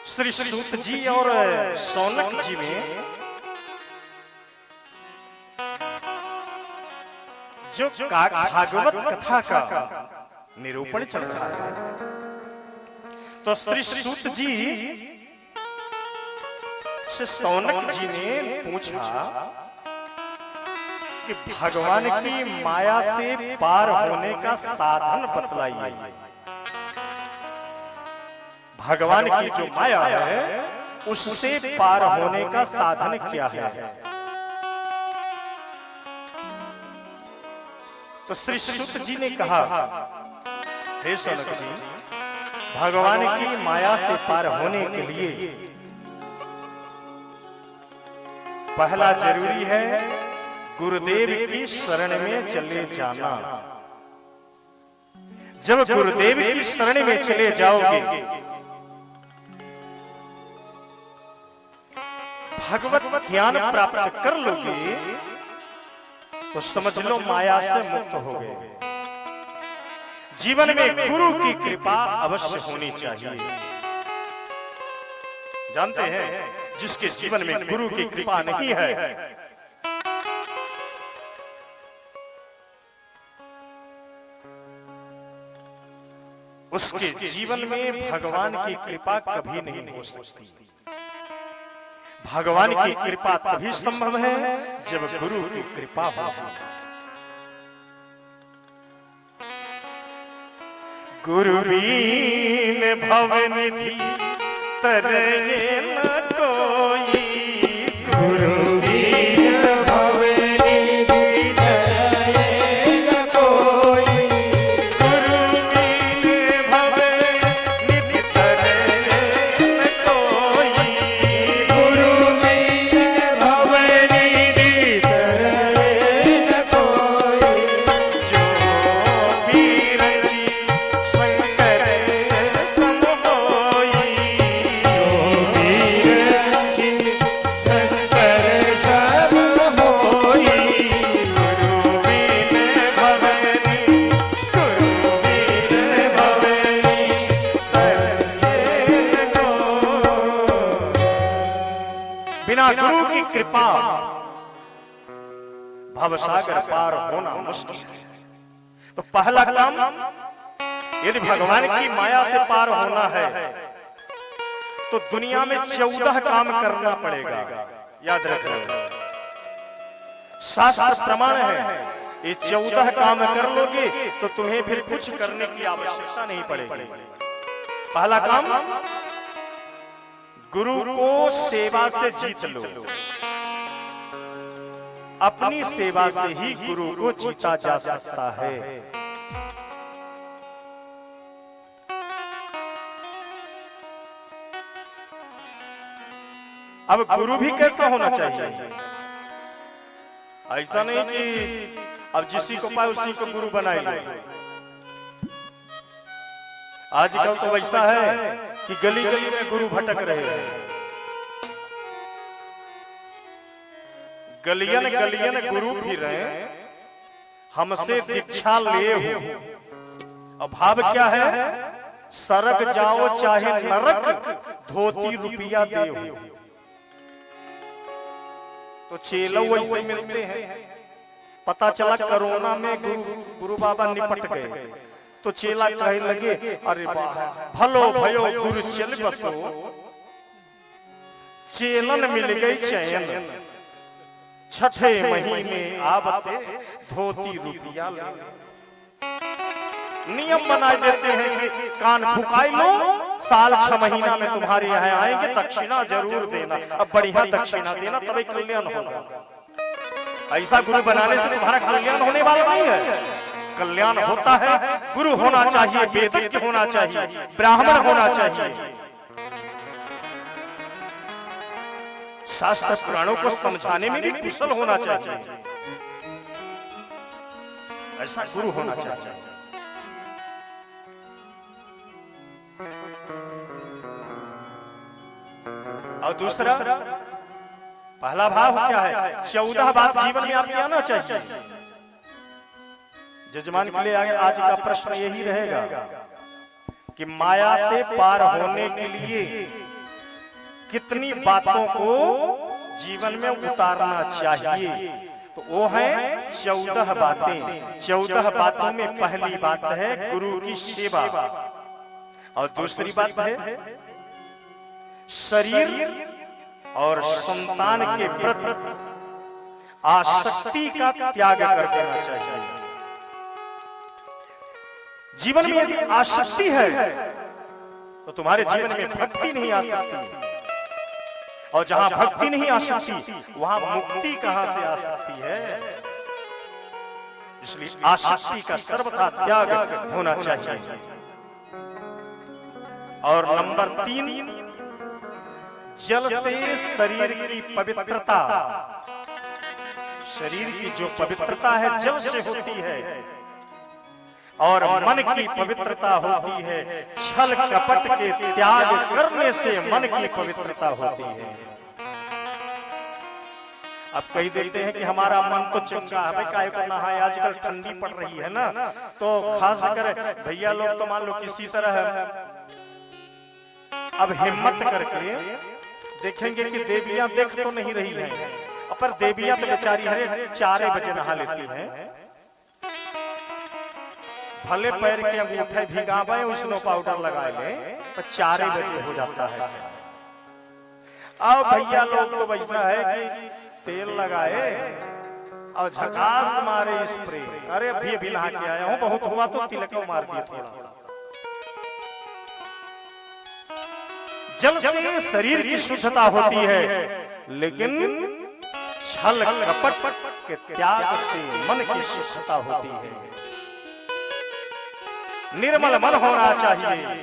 श्री सूत जी और शौनक जी में जो भागवत कथा का निरूपण चल रहा है, तो श्री सूत जी से शौनक जी ने पूछा कि भगवान की माया से पार होने का साधन बतलाइए। भगवान की जो माया है उससे पार होने का साधन क्या है? तो श्री सूत जी ने कहा, हे शौनक जी, भगवान की माया से पार होने के लिए पहला जरूरी है गुरुदेव की शरण में चले जाना। जब गुरुदेव की शरण में चले जाओगे, भगवत ज्ञान प्राप्त कर लोगे, तो समझ लो माया से मुक्त हो गए। जीवन में गुरु की कृपा अवश्य होनी चाहिए। जानते हैं, जिसके जीवन में गुरु की कृपा नहीं है, उसके जीवन में भगवान की कृपा कभी नहीं हो सकती। भगवान की कृपा तभी संभव है जब गुरु की कृपा हो। गुरु बीन भवनिधि तरये न कोई, गुरु बीन भवनिधि तरये न कोई, गुरु बीन भवनिधि तरये न कोई, गुरु बीन भवनिधि तरये न कोई, जो भी रची शंकर सम होई, जो भी रची शंकर सम होई, गुरु बीन भवनि, गुरु बीन भवनि तरये न कोई। बिना गुरु की कृपा भवसागर पार होना मुश्किल है। तो पहला काम, यदि भगवान की माया से पार होना है तो दुनिया में 14 काम करना पड़ेगा। याद रखना, शास्त्र प्रमाण है। ये 14 काम कर लोगे तो तुम्हें फिर कुछ करने की आवश्यकता नहीं पड़ेगी। पहला काम, गुरु को सेवा से जीत लो। अपनी सेवा से ही गुरु को जीता जा सकता है। अब गुरु भी कैसा होना चाहिए? ऐसा नहीं कि अब जिसी को पाए उसी को गुरु बनाए लो। आजकल तो वैसा है कि गली गली में गुरु भटक रहे हैं। गलियन गलियन गुरु फिर रहे, हमसे दीक्षा ले हो। अब भाव क्या है? सरक जाओ चाहे नरक, धोती रुपया दे हो। तो चेलो वैसे मिलते हैं। पता चला कोरोना में गुरु बाबा निपट गए, तो चेला कहने लगे, अरे वाह, भलो भयो गुरु चल बसो, चेलन मिल गई चैन, छठे महीने आवते धोती रुपया ले। नियम बनाए देते हैं कि कान फुकाई लो, साल 6 महीना में तुम्हारे यहाँ आएंगे, दक्षिणा जरूर देना। अब बढ़िया दक्षिणा देना, तभी कल्याण होगा। ऐसा गुरु बनाने से तुम्हारा कल्याण होने वाला नहीं है। कल्याण होता है, गुरु होना चाहिए, वेदज्ञ होना चाहिए, ब्राह्मण होना चाहिए, शास्त्र पुराणों को समझाने में भी कुशल होना चाहिए। ऐसा गुरु होना चाहिए। और दूसरा, पहला भाव क्या है? 14 बात जीवन में आपके आना चाहिए। जजमान के लिए आज का प्रश्न यही रहेगा कि माया से पार होने के लिए कितनी बातों को जीवन में उतारना चाहिए, तो वो है 14 बातें। 14 बातों में पहली बात है गुरु की सेवा, और दूसरी बात है शरीर और संतान के प्रति आसक्ति का त्याग कर देना चाहिए। जीवन में यदि आसक्ति है तो तुम्हारे जीवन में भक्ति नहीं आ सकती, और जहां भक्ति नहीं आ सकती वहां मुक्ति कहां से आ सकती है। इसलिए आसक्ति का सर्वथा त्याग होना चाहिए। और नंबर 3, जल से शरीर की पवित्रता। शरीर की जो पवित्रता है जल से होती है, और मन की पवित्रता होती है छल कपट के त्याग करने से मन की पवित्रता होती है। अब कही देते हैं कि हमारा मन तो चंगा है, भाई काहे को नहाए, आजकल ठंडी पड़ रही है ना, तो खास कर भैया लोग तो मान लो किसी तरह अब हिम्मत करके देखेंगे कि देवियां देख तो नहीं रही हैं, पर देवियां तो बेचारी हरे 4 बजे नहा लेती हैं, भले पैर के अंगूठे भिगावे स्नो पाउडर लगा ले तो 4 बजे हो जाता है। अब भैया लोग तो वैसा है कि तेल लगाए और झकास मारे स्प्रे, अरे अभी नहा के आया हूं, बहुत हुआ तो तिलक मार दिए थोड़ा। जल से शरीर की शुद्धता होती है, लेकिन छल कपट के त्याग से मन की शुद्धता होती है। निर्मल मन होना चाहिए।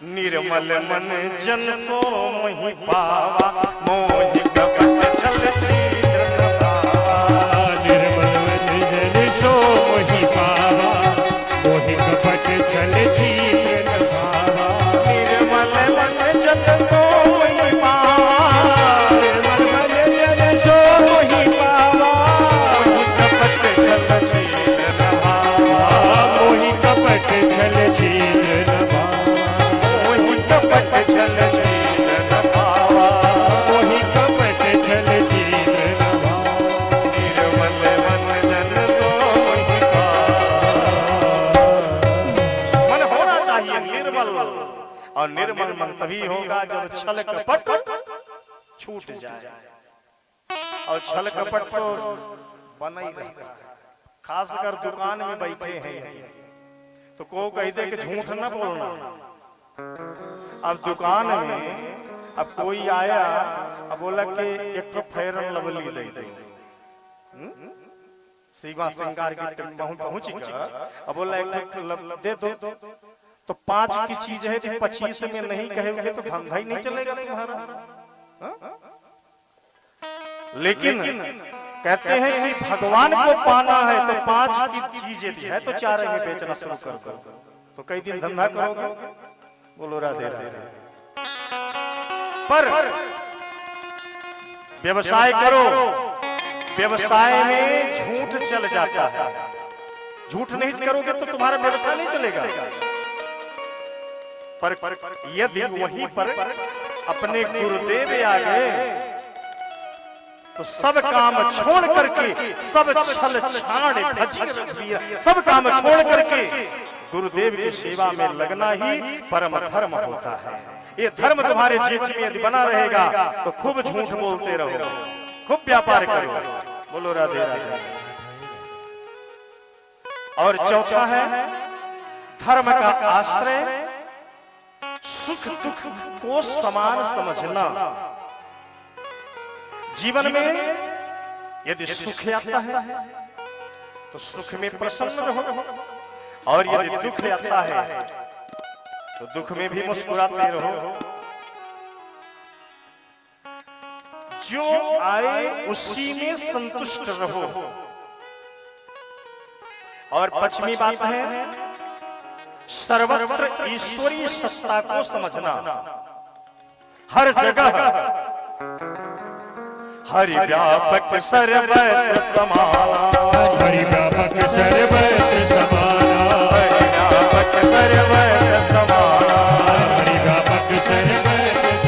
निर्मल मन जन सो मोहि पावा, मोहि कपट छल छिद्र न पावा। निर्मल मन जन सो मोहि पावा, मोहि कपट छल छिद्र न पावा। निर्मल मन जन सो मोहि पावा, निर्मल मन जन सो मोहि पावा, मोहि कपट छल छिद्र न पावा। मोहि कपट छल छिद्र न पावा, मोहि कपट छल छिद्र न पावा। मोहि कपट छल छिद्र न पावा। निर्मल मन जन सो मोहि पावा। मन होना चाहिए निर्मल, और निर्मल मन तभी होगा जब छल कपट छूट जाए, और छल कपट तो बना ही रहता है। खासकर दुकान में बैठे हैं तो को कह दे कि झूठ न बोलना। अब दुकान में अब कोई आया, अब बोला कि एक तो फेरन लवली दे दे, सीमा श्रृंगार की पहुंची का, अब बोला एक दे दो, तो 5 की चीज है तो 25 में नहीं कहेंगे तो धंधा ही नहीं चलेगा तुम्हारा। लेकिन कहते हैं कि भगवान को पाना है तो 5 की चीजें दी है तो 4 में बेचना शुरू कर दो, तो कई दिन धंधा करोगे। बोलो राधे राधे। पर व्यवसाय करो, व्यवसाय में झूठ चल जाता है। झूठ नहीं करोगे तो तुम्हारा व्यवसाय नहीं चलेगा। पर यदि वहीं पर अपने गुरुदेव आ गए तो सब काम छोड़ करके, सब छल छाड़ सब काम छोड़ करके गुरुदेव की सेवा में लगना ही परम धर्म होता है। ये धर्म तुम्हारे जीवन में यदि बना रहेगा तो खूब झूठ बोलते रहो, खूब व्यापार करो। बोलो राधे राधे। और चौथा है धर्म का आश्रय सुख दुख को समान समझना। जीवन में यदि सुख आता है तो सुख में प्रसन्न रहो, और यदि दुख आता है तो दुख में भी मुस्कुराते रहो। जो आए उसी में संतुष्ट रहो। और 5वीं बात है सर्वत्र ईश्वरीय सत्ता को समझना। हर जगह हरि व्यापक सर्वत्र समाना, हरि व्यापक सर्वत्र समाना, हरि व्यापक सर्वत्र समाना, हरि व्यापक सर्वत्र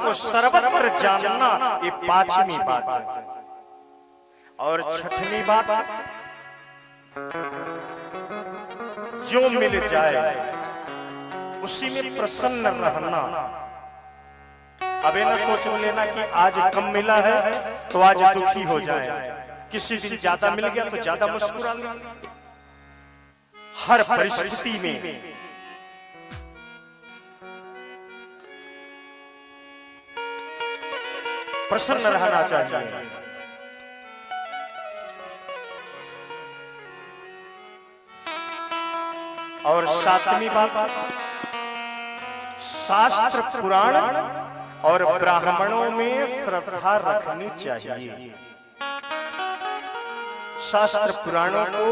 को सर्वत्र जानना, ये 5वीं बात है। और 6वीं बात, जो मिल जाए उसी में प्रसन्न रहना। अब ये ना सोच लेना कि आज कम मिला है तो आज दुखी हो जाए, किसी दिन ज्यादा मिल गया तो ज्यादा मुस्कुरा ले। हर परिस्थिति में प्रसन्न रहना चाहिए। और 7वीं बात, शास्त्र पुराण और ब्राह्मणों में श्रद्धा रखनी चाहिए। शास्त्र पुराणों को